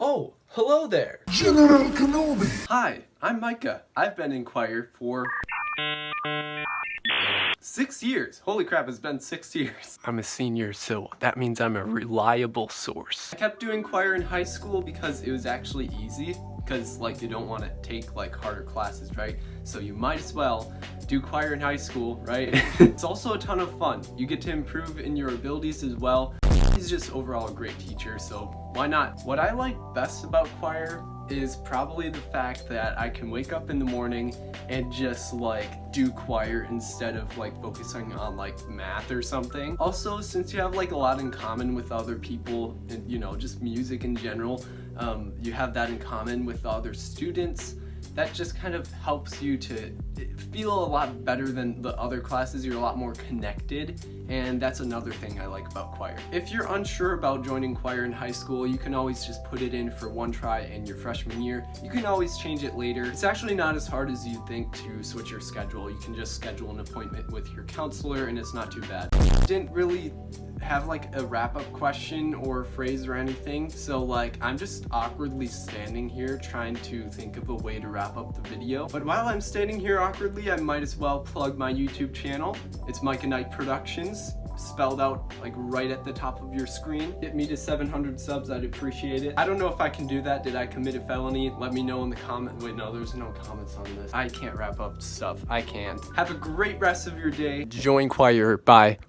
Oh, hello there! General Kenobi! Hi, I'm Micah. I've been in choir for 6 years. Holy crap, it's been 6 years. I'm a senior, so that means I'm a reliable source. I kept doing choir in high school because it was actually easy. Because like you don't want to take like harder classes, right? So you might as well do choir in high school, right? It's also a ton of fun. You get to improve in your abilities as well. He's just overall a great teacher, so why not? What I like best about choir is probably the fact that I can wake up in the morning and just like do choir instead of like focusing on like math or something. Also, since you have like a lot in common with other people and just music in general, you have that in common with the other students. That just kind of helps you to feel a lot better than the other classes. You're a lot more connected, and that's another thing I like about choir. If you're unsure about joining choir in high school, you can always just put it in for one try in your freshman year. You can always change it later. It's actually not as hard as you think to switch your schedule. You can just schedule an appointment with your counselor, and it's not too bad. Didn't really have like a wrap-up question or phrase or anything, so like I'm just awkwardly standing here trying to think of a way to wrap up the video. But while I'm standing here awkwardly, I might as well plug my YouTube channel. It's Micah Knight Productions, spelled out like right at the top of your screen. Get me to 700 subs, I'd appreciate it. I don't know if I can do that. Did I commit a felony? Let me know in the comment. Wait, no, there's no comments on this. I can't wrap up stuff. I can't. Have a great rest of your day. Join choir. Bye.